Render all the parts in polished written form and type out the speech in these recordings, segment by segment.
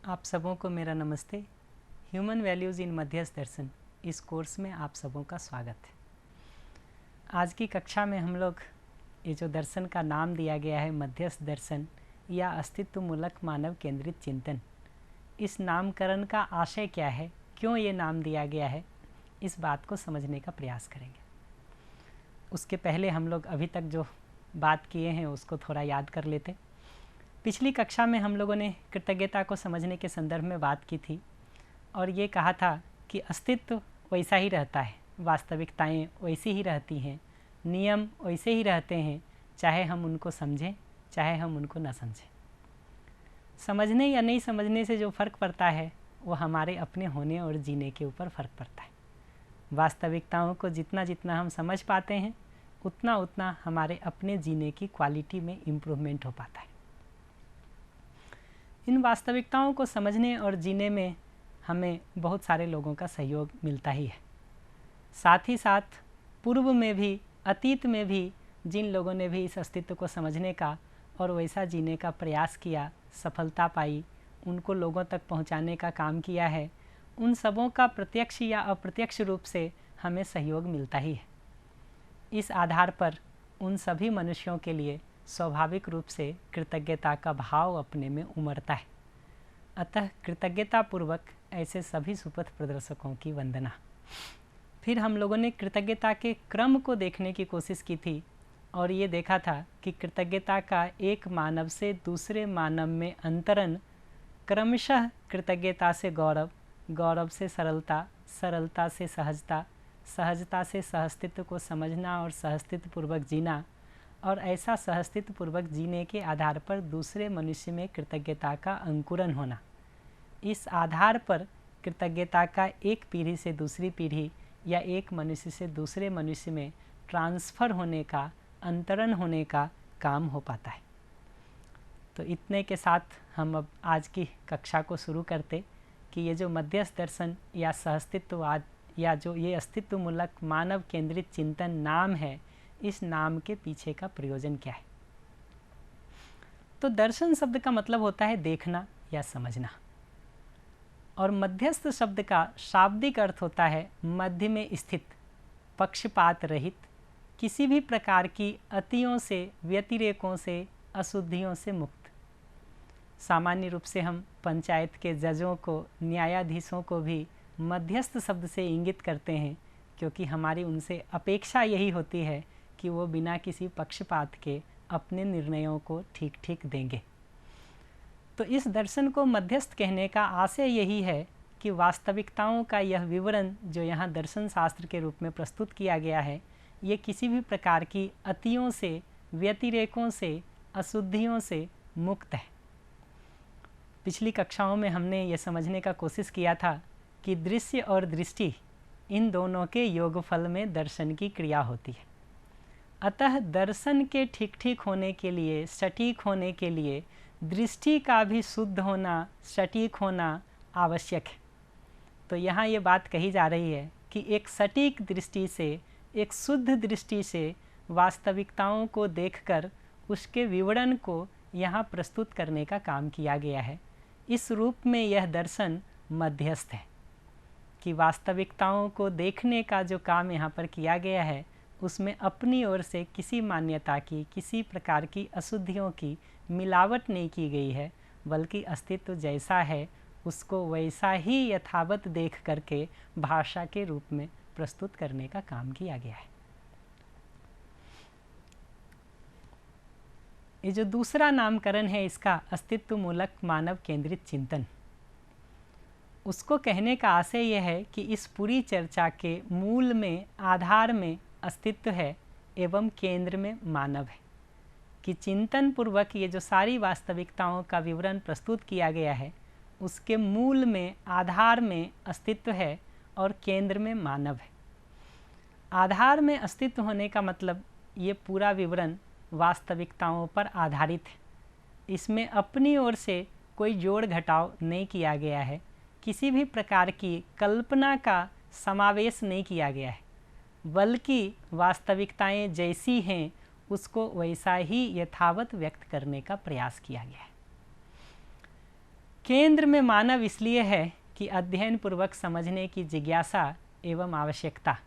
आप सबों को मेरा नमस्ते। ह्यूमन वैल्यूज़ इन मध्यस्थ दर्शन इस कोर्स में आप सबों का स्वागत है। आज की कक्षा में हम लोग ये जो दर्शन का नाम दिया गया है मध्यस्थ दर्शन या अस्तित्व मूलक मानव केंद्रित चिंतन, इस नामकरण का आशय क्या है, क्यों ये नाम दिया गया है, इस बात को समझने का प्रयास करेंगे। उसके पहले हम लोग अभी तक जो बात किए हैं उसको थोड़ा याद कर लेते। पिछली कक्षा में हम लोगों ने कृतज्ञता को समझने के संदर्भ में बात की थी और ये कहा था कि अस्तित्व वैसा ही रहता है, वास्तविकताएं वैसी ही रहती हैं, नियम वैसे ही रहते हैं, चाहे हम उनको समझें चाहे हम उनको न समझें। समझने या नहीं समझने से जो फ़र्क पड़ता है वो हमारे अपने होने और जीने के ऊपर फ़र्क पड़ता है। वास्तविकताओं को जितना जितना हम समझ पाते हैं उतना उतना हमारे अपने जीने की क्वालिटी में इम्प्रूवमेंट हो पाता है। इन वास्तविकताओं को समझने और जीने में हमें बहुत सारे लोगों का सहयोग मिलता ही है। साथ ही साथ पूर्व में भी, अतीत में भी जिन लोगों ने भी इस अस्तित्व को समझने का और वैसा जीने का प्रयास किया, सफलता पाई, उनको लोगों तक पहुंचाने का काम किया है, उन सबों का प्रत्यक्ष या अप्रत्यक्ष रूप से हमें सहयोग मिलता ही है। इस आधार पर उन सभी मनुष्यों के लिए स्वाभाविक रूप से कृतज्ञता का भाव अपने में उमड़ता है। अतः कृतज्ञतापूर्वक ऐसे सभी सुपथ प्रदर्शकों की वंदना। फिर हम लोगों ने कृतज्ञता के क्रम को देखने की कोशिश की थी और ये देखा था कि कृतज्ञता का एक मानव से दूसरे मानव में अंतरण क्रमशः कृतज्ञता से गौरव, गौरव से सरलता, सरलता से सहजता, सहजता से सहस्तित्व को समझना और सहस्तित्वपूर्वक जीना, और ऐसा सहस्तित्वपूर्वक जीने के आधार पर दूसरे मनुष्य में कृतज्ञता का अंकुरन होना। इस आधार पर कृतज्ञता का एक पीढ़ी से दूसरी पीढ़ी या एक मनुष्य से दूसरे मनुष्य में ट्रांसफ़र होने का, अंतरण होने का काम हो पाता है। तो इतने के साथ हम अब आज की कक्षा को शुरू करते कि ये जो मध्यस्थ दर्शन या सहस्तित्ववाद या जो ये अस्तित्व मूलक मानव केंद्रित चिंतन नाम है, इस नाम के पीछे का प्रयोजन क्या है। तो दर्शन शब्द का मतलब होता है देखना या समझना, और मध्यस्थ शब्द का शाब्दिक अर्थ होता है मध्य में स्थित, पक्षपात रहित, किसी भी प्रकार की अतियों से, व्यतिरेकों से, अशुद्धियों से मुक्त। सामान्य रूप से हम पंचायत के जजों को, न्यायाधीशों को भी मध्यस्थ शब्द से इंगित करते हैं, क्योंकि हमारी उनसे अपेक्षा यही होती है कि वो बिना किसी पक्षपात के अपने निर्णयों को ठीक ठीक देंगे। तो इस दर्शन को मध्यस्थ कहने का आशय यही है कि वास्तविकताओं का यह विवरण जो यहाँ दर्शन शास्त्र के रूप में प्रस्तुत किया गया है, ये किसी भी प्रकार की अतियों से, व्यतिरेकों से, अशुद्धियों से मुक्त है। पिछली कक्षाओं में हमने ये समझने का कोशिश किया था कि दृश्य और दृष्टि, इन दोनों के योगफल में दर्शन की क्रिया होती है। अतः दर्शन के ठीक ठीक होने के लिए, सटीक होने के लिए दृष्टि का भी शुद्ध होना, सटीक होना आवश्यक है। तो यहाँ ये बात कही जा रही है कि एक सटीक दृष्टि से, एक शुद्ध दृष्टि से वास्तविकताओं को देखकर उसके विवरण को यहाँ प्रस्तुत करने का काम किया गया है। इस रूप में यह दर्शन मध्यस्थ है कि वास्तविकताओं को देखने का जो काम यहाँ पर किया गया है उसमें अपनी ओर से किसी मान्यता की, किसी प्रकार की अशुद्धियों की मिलावट नहीं की गई है, बल्कि अस्तित्व जैसा है उसको वैसा ही यथावत देख करके भाषा के रूप में प्रस्तुत करने का काम किया गया है। ये जो दूसरा नामकरण है इसका, अस्तित्व मूलक मानव केंद्रित चिंतन, उसको कहने का आशय यह है कि इस पूरी चर्चा के मूल में, आधार में अस्तित्व है एवं केंद्र में मानव है। कि चिंतन पूर्वक ये जो सारी वास्तविकताओं का विवरण प्रस्तुत किया गया है उसके मूल में, आधार में अस्तित्व है और केंद्र में मानव है। आधार में अस्तित्व होने का मतलब ये पूरा विवरण वास्तविकताओं पर आधारित है। इसमें अपनी ओर से कोई जोड़ घटाव नहीं किया गया है, किसी भी प्रकार की कल्पना का समावेश नहीं किया गया है, बल्कि वास्तविकताएं जैसी हैं उसको वैसा ही यथावत व्यक्त करने का प्रयास किया गया है। केंद्र में मानव इसलिए है कि अध्ययन पूर्वक समझने की जिज्ञासा एवं आवश्यकता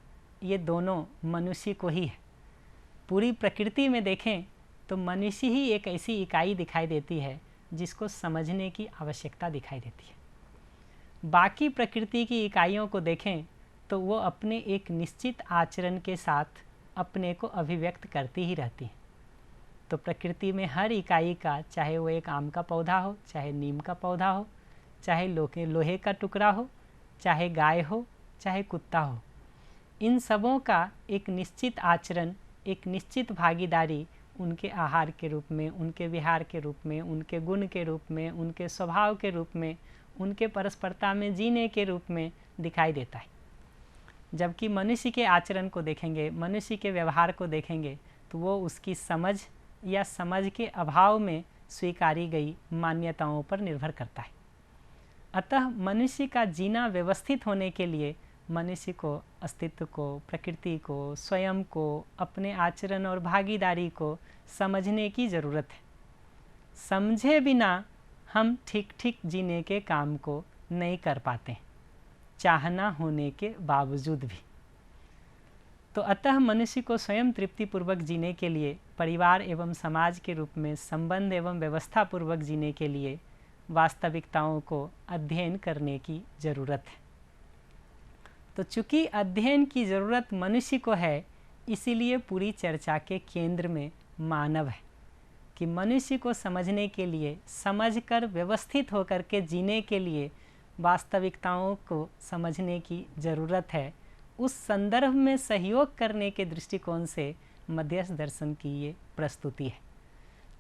ये दोनों मनुष्य को ही है। पूरी प्रकृति में देखें तो मनुष्य ही एक ऐसी इकाई दिखाई देती है जिसको समझने की आवश्यकता दिखाई देती है। बाकी प्रकृति की इकाइयों को देखें तो वो अपने एक निश्चित आचरण के साथ अपने को अभिव्यक्त करती ही रहती है। तो प्रकृति में हर इकाई का, चाहे वो एक आम का पौधा हो, चाहे नीम का पौधा हो, चाहे लोहे का टुकड़ा हो, चाहे गाय हो, चाहे कुत्ता हो, इन सबों का एक निश्चित आचरण, एक निश्चित भागीदारी उनके आहार के रूप में, उनके विहार के रूप में, उनके गुण के रूप में, उनके स्वभाव के रूप में, उनके परस्परता में जीने के रूप में दिखाई देता है। जबकि मनुष्य के आचरण को देखेंगे, मनुष्य के व्यवहार को देखेंगे तो वो उसकी समझ या समझ के अभाव में स्वीकारी गई मान्यताओं पर निर्भर करता है। अतः मनुष्य का जीना व्यवस्थित होने के लिए मनुष्य को अस्तित्व को, प्रकृति को, स्वयं को, अपने आचरण और भागीदारी को समझने की ज़रूरत है। समझे बिना हम ठीक ठीक जीने के काम को नहीं कर पाते, चाहना होने के बावजूद भी। तो अतः मनुष्य को स्वयं तृप्तिपूर्वक जीने के लिए, परिवार एवं समाज के रूप में संबंध एवं व्यवस्था पूर्वक जीने के लिए वास्तविकताओं को अध्ययन करने की ज़रूरत है। तो चूँकि अध्ययन की ज़रूरत मनुष्य को है, इसीलिए पूरी चर्चा के केंद्र में मानव है कि मनुष्य को समझने के लिए, समझकर व्यवस्थित होकर के जीने के लिए वास्तविकताओं को समझने की ज़रूरत है। उस संदर्भ में सहयोग करने के दृष्टिकोण से मध्यस्थ दर्शन की ये प्रस्तुति है।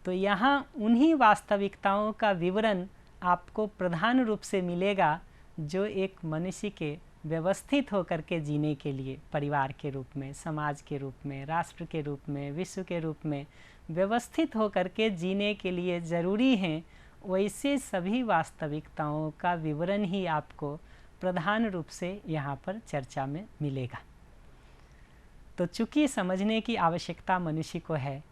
तो यहाँ उन्हीं वास्तविकताओं का विवरण आपको प्रधान रूप से मिलेगा जो एक मनुष्य के व्यवस्थित होकर के जीने के लिए, परिवार के रूप में, समाज के रूप में, राष्ट्र के रूप में, विश्व के रूप में व्यवस्थित होकर के जीने के लिए ज़रूरी हैं। वैसे सभी वास्तविकताओं का विवरण ही आपको प्रधान रूप से यहाँ पर चर्चा में मिलेगा। तो चूँकि समझने की आवश्यकता मनुष्य को है,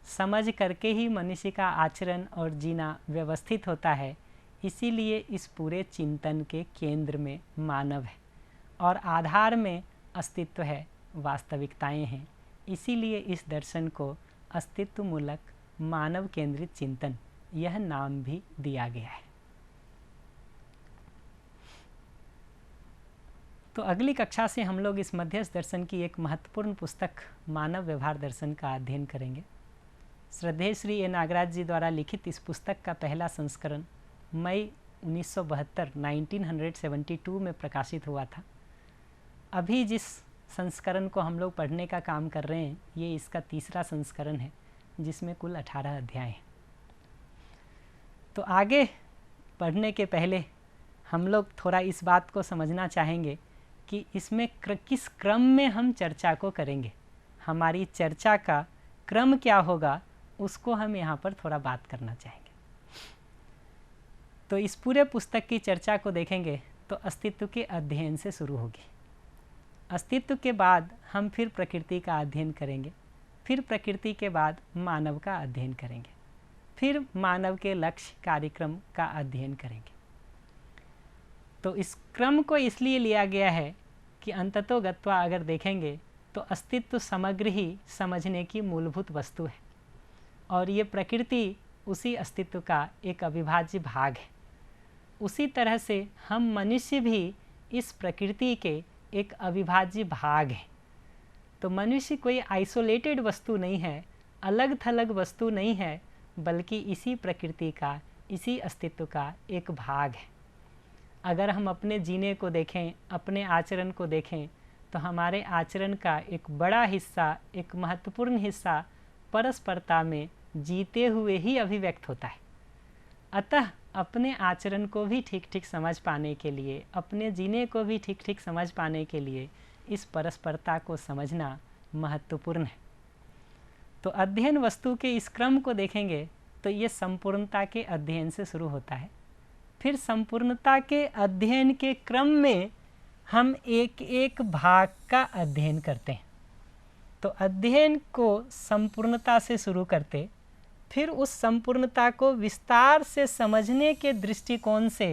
समझ करके ही मनुष्य का आचरण और जीना व्यवस्थित होता है, इसीलिए इस पूरे चिंतन के केंद्र में मानव है और आधार में अस्तित्व है, वास्तविकताएं हैं। इसीलिए इस दर्शन को अस्तित्वमूलक मानव केंद्रित चिंतन यह नाम भी दिया गया है। तो अगली कक्षा से हम लोग इस मध्यस्थ दर्शन की एक महत्वपूर्ण पुस्तक मानव व्यवहार दर्शन का अध्ययन करेंगे। श्रद्धेय श्री ए नागराज जी द्वारा लिखित इस पुस्तक का पहला संस्करण मई 1972 में प्रकाशित हुआ था। अभी जिस संस्करण को हम लोग पढ़ने का काम कर रहे हैं, ये इसका तीसरा संस्करण है जिसमें कुल 18 अध्याय हैं। तो आगे पढ़ने के पहले हम लोग थोड़ा इस बात को समझना चाहेंगे कि इसमें किस क्रम में हम चर्चा को करेंगे, हमारी चर्चा का क्रम क्या होगा, उसको हम यहाँ पर थोड़ा बात करना चाहेंगे। तो इस पूरे पुस्तक की चर्चा को देखेंगे तो अस्तित्व के अध्ययन से शुरू होगी। अस्तित्व के बाद हम फिर प्रकृति का अध्ययन करेंगे, फिर प्रकृति के बाद मानव का अध्ययन करेंगे, फिर मानव के लक्ष्य कार्यक्रम का अध्ययन करेंगे। तो इस क्रम को इसलिए लिया गया है कि अंततोगत्वा अगर देखेंगे तो अस्तित्व समग्र ही समझने की मूलभूत वस्तु है और ये प्रकृति उसी अस्तित्व का एक अविभाज्य भाग है। उसी तरह से हम मनुष्य भी इस प्रकृति के एक अविभाज्य भाग हैं। तो मनुष्य कोई आइसोलेटेड वस्तु नहीं है, अलग थलग वस्तु नहीं है, बल्कि इसी प्रकृति का, इसी अस्तित्व का एक भाग है। अगर हम अपने जीने को देखें, अपने आचरण को देखें, तो हमारे आचरण का एक बड़ा हिस्सा, एक महत्वपूर्ण हिस्सा परस्परता में जीते हुए ही अभिव्यक्त होता है। अतः अपने आचरण को भी ठीक ठीक समझ पाने के लिए, अपने जीने को भी ठीक ठीक समझ पाने के लिए इस परस्परता को समझना महत्वपूर्ण है। तो अध्ययन वस्तु के इस क्रम को देखेंगे तो ये संपूर्णता के अध्ययन से शुरू होता है। फिर संपूर्णता के अध्ययन के क्रम में हम एक एक भाग का अध्ययन करते हैं। तो अध्ययन को संपूर्णता से शुरू करते, फिर उस संपूर्णता को विस्तार से समझने के दृष्टिकोण से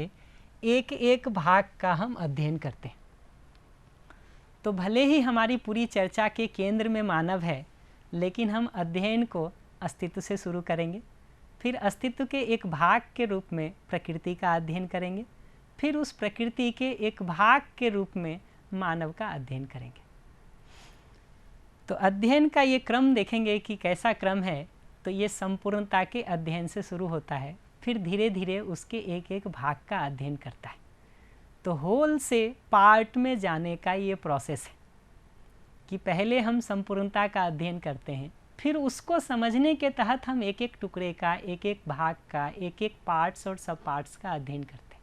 एक एक भाग का हम अध्ययन करते हैं। तो भले ही हमारी पूरी चर्चा के केंद्र में मानव है, लेकिन हम अध्ययन को अस्तित्व से शुरू करेंगे, फिर अस्तित्व के एक भाग के रूप में प्रकृति का अध्ययन करेंगे, फिर उस प्रकृति के एक भाग के रूप में मानव का अध्ययन करेंगे। तो अध्ययन का ये क्रम देखेंगे कि कैसा क्रम है। तो ये संपूर्णता के अध्ययन से शुरू होता है, फिर धीरे धीरे उसके एक एक भाग का अध्ययन करता है। तो होल से पार्ट में जाने का ये प्रोसेस है कि पहले हम संपूर्णता का अध्ययन करते हैं, फिर उसको समझने के तहत हम एक एक टुकड़े का, एक एक भाग का, एक एक पार्ट्स और सब पार्ट्स का अध्ययन करते हैं।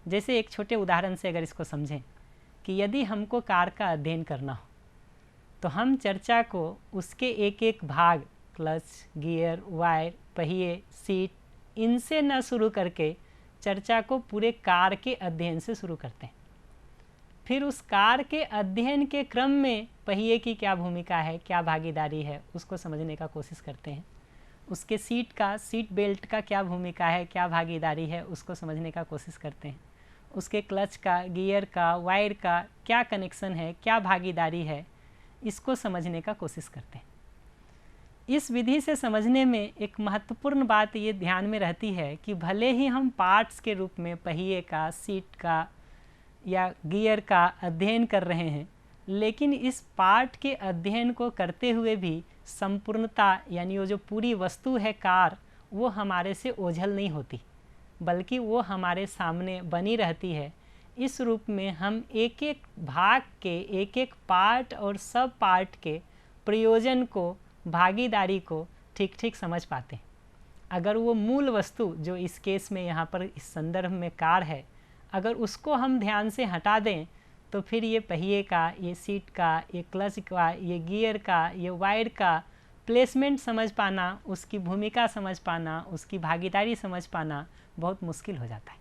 जैसे एक छोटे उदाहरण से अगर इसको समझें कि यदि हमको कार का अध्ययन करना हो, तो हम चर्चा को उसके एक एक भाग, क्लच, गियर, वायर, पहिए, सीट, इनसे न शुरू करके चर्चा को पूरे कार के अध्ययन से शुरू करते हैं। फिर उस कार के अध्ययन के क्रम में पहिए की क्या भूमिका है, क्या भागीदारी है, उसको समझने का कोशिश करते हैं। उसके सीट बेल्ट का क्या भूमिका है, क्या भागीदारी है, उसको समझने का कोशिश करते हैं। उसके क्लच का, गियर का, वायर का क्या कनेक्शन है, क्या भागीदारी है, इसको समझने का कोशिश करते हैं। इस विधि से समझने में एक महत्वपूर्ण बात ये ध्यान में रहती है कि भले ही हम पार्ट्स के रूप में पहिए का, सीट का या गियर का अध्ययन कर रहे हैं, लेकिन इस पार्ट के अध्ययन को करते हुए भी संपूर्णता यानी वो जो पूरी वस्तु है कार, वो हमारे से ओझल नहीं होती, बल्कि वो हमारे सामने बनी रहती है। इस रूप में हम एक एक भाग के, एक एक पार्ट और सब पार्ट के प्रयोजन को, भागीदारी को ठीक ठीक समझ पाते हैं। अगर वो मूल वस्तु जो इस केस में यहाँ पर इस संदर्भ में कार है, अगर उसको हम ध्यान से हटा दें, तो फिर ये पहिए का, ये सीट का, ये क्लच का, ये गियर का, ये वायर का प्लेसमेंट समझ पाना, उसकी भूमिका समझ पाना, उसकी भागीदारी समझ पाना बहुत मुश्किल हो जाता है।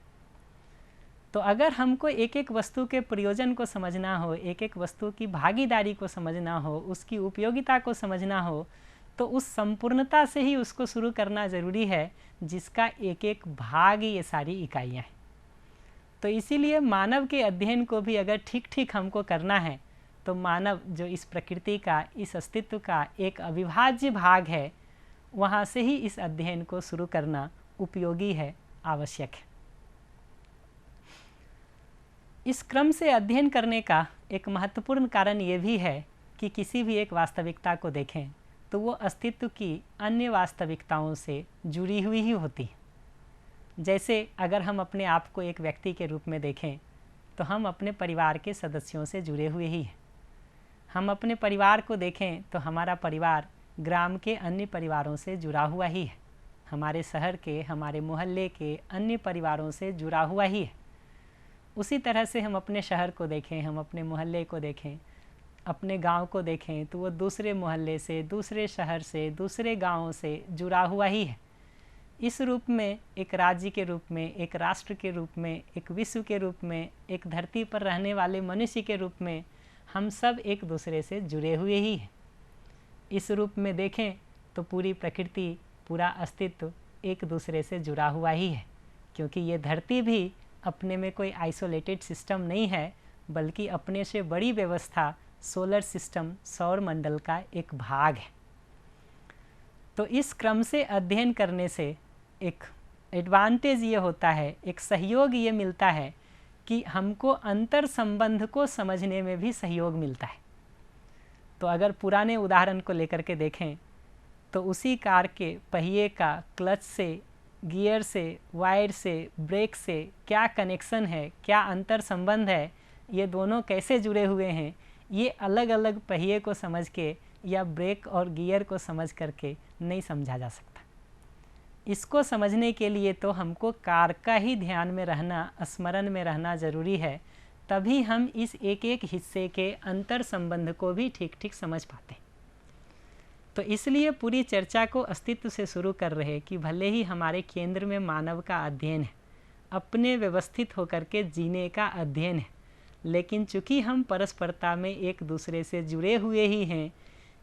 तो अगर हमको एक एक वस्तु के प्रयोजन को समझना हो, एक एक वस्तु की भागीदारी को समझना हो, उसकी उपयोगिता को समझना हो, तो उस संपूर्णता से ही उसको शुरू करना ज़रूरी है, जिसका एक एक भाग ये सारी इकाइयाँ हैं। तो इसीलिए मानव के अध्ययन को भी अगर ठीक ठीक हमको करना है, तो मानव जो इस प्रकृति का, इस अस्तित्व का एक अविभाज्य भाग है, वहाँ से ही इस अध्ययन को शुरू करना उपयोगी है, आवश्यक है। इस क्रम से अध्ययन करने का एक महत्वपूर्ण कारण ये भी है कि किसी भी एक वास्तविकता को देखें तो वो अस्तित्व की अन्य वास्तविकताओं से जुड़ी हुई ही होती है। जैसे अगर हम अपने आप को एक व्यक्ति के रूप में देखें, तो हम अपने परिवार के सदस्यों से जुड़े हुए ही हैं। हम अपने परिवार को देखें तो हमारा परिवार ग्राम के अन्य परिवारों से जुड़ा हुआ ही है, हमारे शहर के, हमारे मोहल्ले के अन्य परिवारों से जुड़ा हुआ ही है। उसी तरह से हम अपने शहर को देखें, हम अपने मोहल्ले को देखें, अपने गांव को देखें, तो वो दूसरे मोहल्ले से, दूसरे शहर से, दूसरे गांवों से जुड़ा हुआ ही है। इस रूप में एक राज्य के रूप में, एक राष्ट्र के रूप में, एक विश्व के रूप में, एक धरती पर रहने वाले मनुष्य के रूप में हम सब एक दूसरे से जुड़े हुए ही हैं। इस रूप में देखें तो पूरी प्रकृति, पूरा अस्तित्व एक दूसरे से जुड़ा हुआ ही है, क्योंकि ये धरती भी अपने में कोई आइसोलेटेड सिस्टम नहीं है, बल्कि अपने से बड़ी व्यवस्था सोलर सिस्टम, सौर मंडल का एक भाग है। तो इस क्रम से अध्ययन करने से एक एडवांटेज ये होता है, एक सहयोग ये मिलता है कि हमको अंतर संबंध को समझने में भी सहयोग मिलता है। तो अगर पुराने उदाहरण को लेकर के देखें तो उसी कार के पहिए का क्लच से, गियर से, वायर से, ब्रेक से क्या कनेक्शन है, क्या अंतर संबंध है, ये दोनों कैसे जुड़े हुए हैं, ये अलग अलग पहिए को समझ के या ब्रेक और गियर को समझ करके नहीं समझा जा सकता। इसको समझने के लिए तो हमको कार का ही ध्यान में रहना, स्मरण में रहना ज़रूरी है, तभी हम इस एक एक हिस्से के अंतर संबंध को भी ठीक ठीक समझ पाते हैं। तो इसलिए पूरी चर्चा को अस्तित्व से शुरू कर रहे कि भले ही हमारे केंद्र में मानव का अध्ययन है, अपने व्यवस्थित होकर के जीने का अध्ययन है, लेकिन चूँकि हम परस्परता में एक दूसरे से जुड़े हुए ही हैं,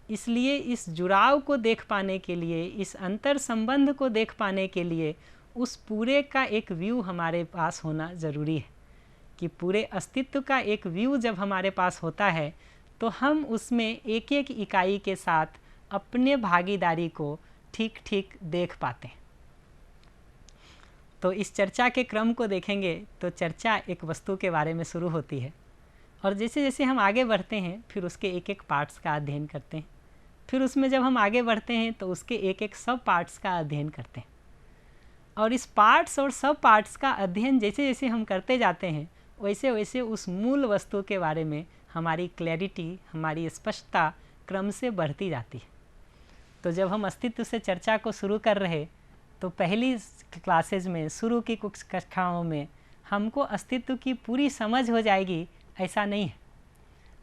इसलिए इस जुड़ाव को देख पाने के लिए, इस अंतर संबंध को देख पाने के लिए उस पूरे का एक व्यू हमारे पास होना ज़रूरी है। कि पूरे अस्तित्व का एक व्यू जब हमारे पास होता है तो हम उसमें एक एक इकाई के साथ अपने भागीदारी को ठीक ठीक देख पाते हैं। तो इस चर्चा के क्रम को देखेंगे तो चर्चा एक वस्तु के बारे में शुरू होती है, और जैसे जैसे हम आगे बढ़ते हैं फिर उसके एक एक पार्ट्स का अध्ययन करते हैं। फिर उसमें जब हम आगे बढ़ते हैं तो उसके एक एक सब पार्ट्स का अध्ययन करते हैं, और इस पार्ट्स और सब पार्ट्स का अध्ययन जैसे जैसे हम करते जाते हैं वैसे वैसे उस मूल वस्तु के बारे में हमारी क्लैरिटी, हमारी स्पष्टता क्रम से बढ़ती जाती है। तो जब हम अस्तित्व से चर्चा को शुरू कर रहे तो पहली क्लासेज में, शुरू की कुछ कक्षाओं में हमको अस्तित्व की पूरी समझ हो जाएगी, ऐसा नहीं है।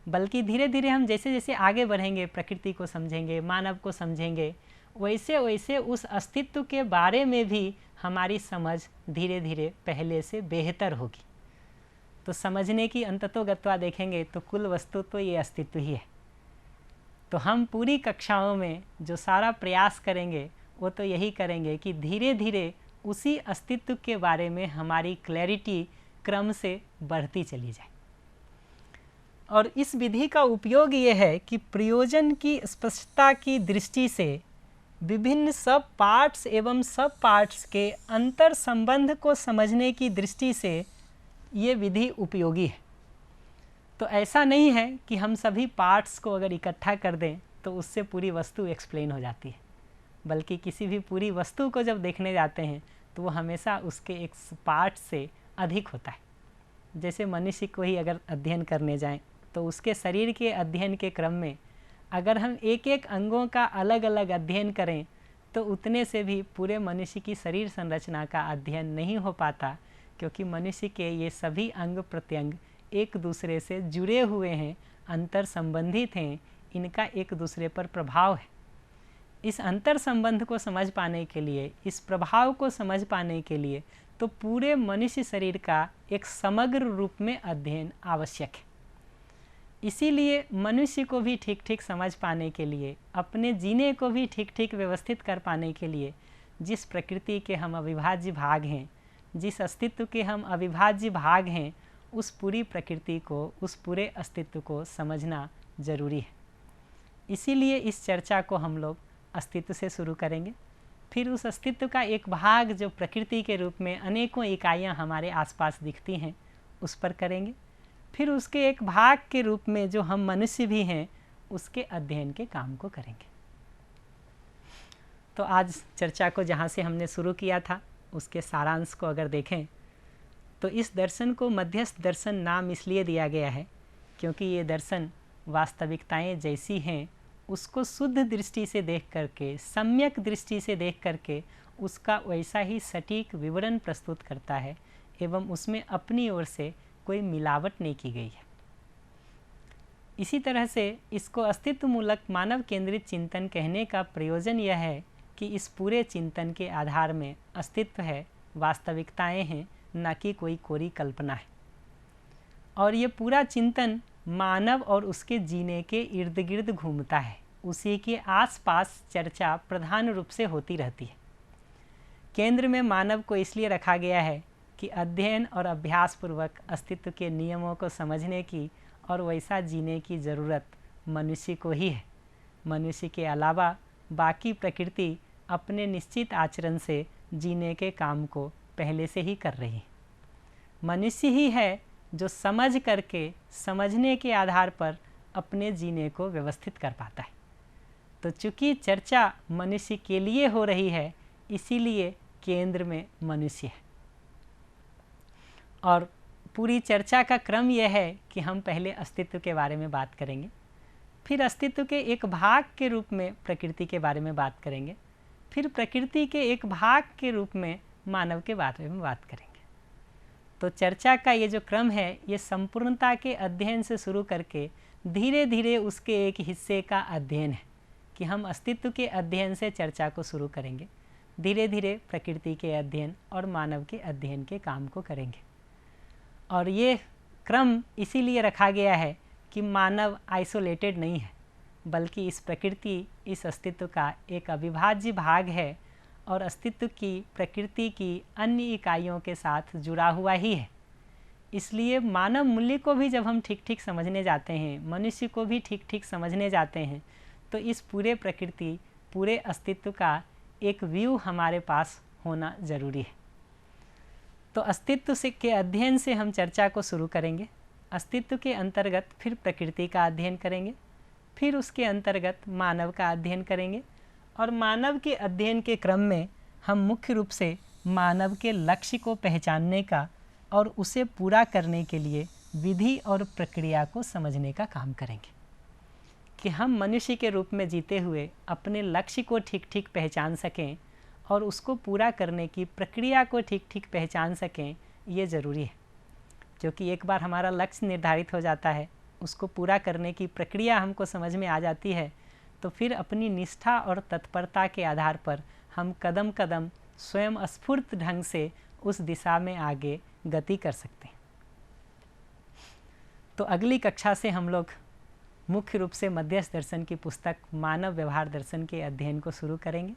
बल्कि धीरे धीरे हम जैसे जैसे आगे बढ़ेंगे, प्रकृति को समझेंगे, मानव को समझेंगे, वैसे वैसे उस अस्तित्व के बारे में भी हमारी समझ धीरे धीरे पहले से बेहतर होगी। तो समझने की अंततोगत्वा देखेंगे तो कुल वस्तु तो ये अस्तित्व ही है। तो हम पूरी कक्षाओं में जो सारा प्रयास करेंगे वो तो यही करेंगे कि धीरे धीरे उसी अस्तित्व के बारे में हमारी क्लैरिटी क्रम से बढ़ती चली जाए। और इस विधि का उपयोग ये है कि प्रयोजन की स्पष्टता की दृष्टि से विभिन्न सब पार्ट्स एवं सब पार्ट्स के अंतर संबंध को समझने की दृष्टि से ये विधि उपयोगी है। तो ऐसा नहीं है कि हम सभी पार्ट्स को अगर इकट्ठा कर दें तो उससे पूरी वस्तु एक्सप्लेन हो जाती है, बल्कि किसी भी पूरी वस्तु को जब देखने जाते हैं तो वो हमेशा उसके एक पार्ट से अधिक होता है। जैसे मनुष्य को ही अगर अध्ययन करने जाएं तो उसके शरीर के अध्ययन के क्रम में अगर हम एक एक अंगों का अलग अलग अध्ययन करें तो उतने से भी पूरे मनुष्य की शरीर संरचना का अध्ययन नहीं हो पाता, क्योंकि मनुष्य के ये सभी अंग प्रत्यंग एक दूसरे से जुड़े हुए हैं, अंतर संबंधित हैं, इनका एक दूसरे पर प्रभाव है। इस अंतर संबंध को समझ पाने के लिए, इस प्रभाव को समझ पाने के लिए तो पूरे मनुष्य शरीर का एक समग्र रूप में अध्ययन आवश्यक है। इसीलिए मनुष्य को भी ठीक ठीक समझ पाने के लिए, अपने जीने को भी ठीक ठीक व्यवस्थित कर पाने के लिए, जिस प्रकृति के हम अविभाज्य भाग हैं, जिस अस्तित्व के हम अविभाज्य भाग हैं, उस पूरी प्रकृति को, उस पूरे अस्तित्व को समझना जरूरी है। इसीलिए इस चर्चा को हम लोग अस्तित्व से शुरू करेंगे, फिर उस अस्तित्व का एक भाग जो प्रकृति के रूप में अनेकों इकाइयाँ हमारे आसपास दिखती हैं उस पर करेंगे, फिर उसके एक भाग के रूप में जो हम मनुष्य भी हैं उसके अध्ययन के काम को करेंगे। तो आज चर्चा को जहाँ से हमने शुरू किया था उसके सारांश को अगर देखें तो इस दर्शन को मध्यस्थ दर्शन नाम इसलिए दिया गया है क्योंकि ये दर्शन वास्तविकताएं जैसी हैं उसको शुद्ध दृष्टि से देख करके, सम्यक दृष्टि से देख करके उसका वैसा ही सटीक विवरण प्रस्तुत करता है एवं उसमें अपनी ओर से कोई मिलावट नहीं की गई है। इसी तरह से इसको अस्तित्व मूलक मानव केंद्रित चिंतन कहने का प्रयोजन यह है कि इस पूरे चिंतन के आधार में अस्तित्व है, वास्तविकताएं हैं, न कि कोई कोरी कल्पना है। और ये पूरा चिंतन मानव और उसके जीने के इर्द गिर्द घूमता है, उसी के आसपास चर्चा प्रधान रूप से होती रहती है। केंद्र में मानव को इसलिए रखा गया है कि अध्ययन और अभ्यास पूर्वक अस्तित्व के नियमों को समझने की और वैसा जीने की ज़रूरत मनुष्य को ही है। मनुष्य के अलावा बाकी प्रकृति अपने निश्चित आचरण से जीने के काम को पहले से ही कर रही है। मनुष्य ही है जो समझ करके, समझने के आधार पर अपने जीने को व्यवस्थित कर पाता है। तो चूँकि चर्चा मनुष्य के लिए हो रही है इसीलिए केंद्र में मनुष्य है। और पूरी चर्चा का क्रम यह है कि हम पहले अस्तित्व के बारे में बात करेंगे, फिर अस्तित्व के एक भाग के रूप में प्रकृति के बारे में बात करेंगे, फिर प्रकृति के एक भाग के रूप में मानव के बारे में बात करेंगे। तो चर्चा का ये जो क्रम है ये संपूर्णता के अध्ययन से शुरू करके धीरे धीरे उसके एक हिस्से का अध्ययन है कि हम अस्तित्व के अध्ययन से चर्चा को शुरू करेंगे, धीरे धीरे प्रकृति के अध्ययन और मानव के अध्ययन के काम को करेंगे। और ये क्रम इसीलिए रखा गया है कि मानव आइसोलेटेड नहीं है, बल्कि इस प्रकृति, इस अस्तित्व का एक अविभाज्य भाग है और अस्तित्व की, प्रकृति की अन्य इकाइयों के साथ जुड़ा हुआ ही है। इसलिए मानव मूल्य को भी जब हम ठीक ठीक समझने जाते हैं, मनुष्य को भी ठीक ठीक समझने जाते हैं, तो इस पूरे प्रकृति, पूरे अस्तित्व का एक व्यू हमारे पास होना ज़रूरी है। तो अस्तित्व से के अध्ययन से हम चर्चा को शुरू करेंगे। अस्तित्व के अंतर्गत फिर प्रकृति का अध्ययन करेंगे, फिर उसके अंतर्गत मानव का अध्ययन करेंगे और मानव के अध्ययन के क्रम में हम मुख्य रूप से मानव के लक्ष्य को पहचानने का और उसे पूरा करने के लिए विधि और प्रक्रिया को समझने का काम करेंगे कि हम मनुष्य के रूप में जीते हुए अपने लक्ष्य को ठीक ठीक पहचान सकें और उसको पूरा करने की प्रक्रिया को ठीक ठीक पहचान सकें। ये ज़रूरी है, क्योंकि एक बार हमारा लक्ष्य निर्धारित हो जाता है, उसको पूरा करने की प्रक्रिया हमको समझ में आ जाती है, तो फिर अपनी निष्ठा और तत्परता के आधार पर हम कदम कदम स्वयं स्फूर्त ढंग से उस दिशा में आगे गति कर सकते हैं। तो अगली कक्षा से हम लोग मुख्य रूप से मध्यस्थ दर्शन की पुस्तक मानव व्यवहार दर्शन के अध्ययन को शुरू करेंगे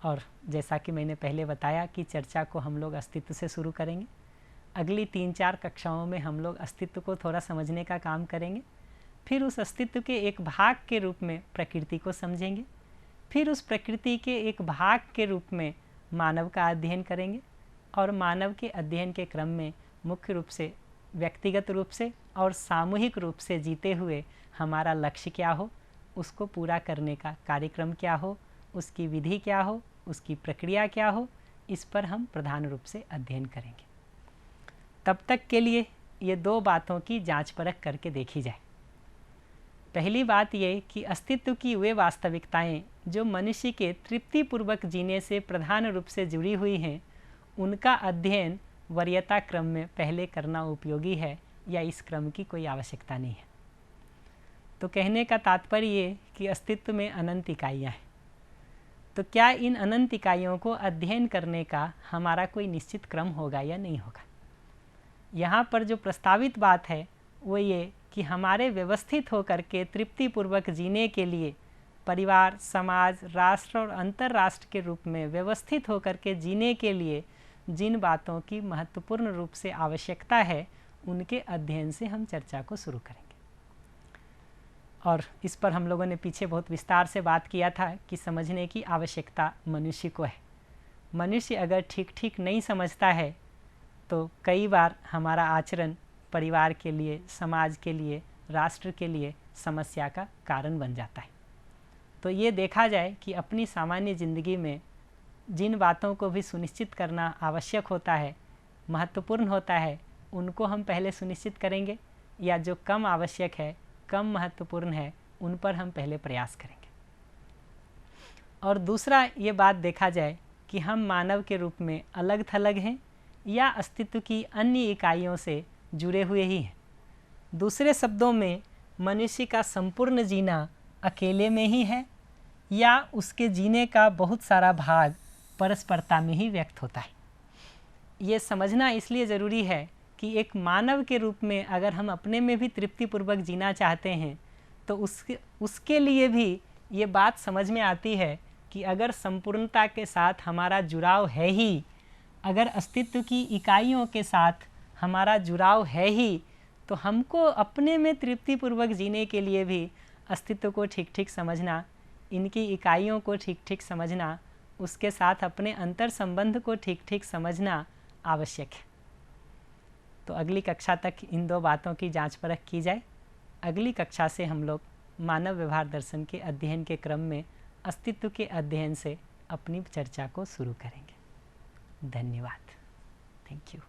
और जैसा कि मैंने पहले बताया कि चर्चा को हम लोग अस्तित्व से शुरू करेंगे। अगली 3-4 कक्षाओं में हम लोग अस्तित्व को थोड़ा समझने का काम करेंगे, फिर उस अस्तित्व के एक भाग के रूप में प्रकृति को समझेंगे, फिर उस प्रकृति के एक भाग के रूप में मानव का अध्ययन करेंगे और मानव के अध्ययन के क्रम में मुख्य रूप से व्यक्तिगत रूप से और सामूहिक रूप से जीते हुए हमारा लक्ष्य क्या हो, उसको पूरा करने का कार्यक्रम क्या हो, उसकी विधि क्या हो, उसकी प्रक्रिया क्या हो, इस पर हम प्रधान रूप से अध्ययन करेंगे। तब तक के लिए ये 2 बातों की जांच परख करके देखी जाए। पहली बात ये कि अस्तित्व की वे वास्तविकताएं जो मनुष्य के तृप्तिपूर्वक जीने से प्रधान रूप से जुड़ी हुई हैं, उनका अध्ययन वरीयता क्रम में पहले करना उपयोगी है या इस क्रम की कोई आवश्यकता नहीं है। तो कहने का तात्पर्य ये कि अस्तित्व में अनंत इकाइयाँ हैं, तो क्या इन अनंत इकाइयों को अध्ययन करने का हमारा कोई निश्चित क्रम होगा या नहीं होगा। यहाँ पर जो प्रस्तावित बात है वो ये कि हमारे व्यवस्थित होकर के तृप्तिपूर्वक जीने के लिए परिवार, समाज, राष्ट्र और अंतर्राष्ट्र के रूप में व्यवस्थित होकर के जीने के लिए जिन बातों की महत्वपूर्ण रूप से आवश्यकता है, उनके अध्ययन से हम चर्चा को शुरू करेंगे। और इस पर हम लोगों ने पीछे बहुत विस्तार से बात किया था कि समझने की आवश्यकता मनुष्य को है। मनुष्य अगर ठीक ठीक नहीं समझता है तो कई बार हमारा आचरण परिवार के लिए, समाज के लिए, राष्ट्र के लिए समस्या का कारण बन जाता है। तो ये देखा जाए कि अपनी सामान्य ज़िंदगी में जिन बातों को भी सुनिश्चित करना आवश्यक होता है, महत्वपूर्ण होता है, उनको हम पहले सुनिश्चित करेंगे या जो कम आवश्यक है, कम महत्वपूर्ण है, उन पर हम पहले प्रयास करेंगे। और दूसरा ये बात देखा जाए कि हम मानव के रूप में अलग थलग हैं या अस्तित्व की अन्य इकाइयों से जुड़े हुए ही हैं। दूसरे शब्दों में मनुष्य का संपूर्ण जीना अकेले में ही है या उसके जीने का बहुत सारा भाग परस्परता में ही व्यक्त होता है। ये समझना इसलिए ज़रूरी है कि एक मानव के रूप में अगर हम अपने में भी तृप्तिपूर्वक जीना चाहते हैं तो उसके लिए भी ये बात समझ में आती है कि अगर संपूर्णता के साथ हमारा जुड़ाव है ही, अगर अस्तित्व की इकाइयों के साथ हमारा जुड़ाव है ही, तो हमको अपने में तृप्तिपूर्वक जीने के लिए भी अस्तित्व को ठीक ठीक समझना, इनकी इकाइयों को ठीक ठीक समझना, उसके साथ अपने अंतर संबंध को ठीक ठीक समझना आवश्यक है। तो अगली कक्षा तक इन 2 बातों की जांच परख की जाए। अगली कक्षा से हम लोग मानव व्यवहार दर्शन के अध्ययन के क्रम में अस्तित्व के अध्ययन से अपनी चर्चा को शुरू करेंगे। धन्यवाद। Thank you.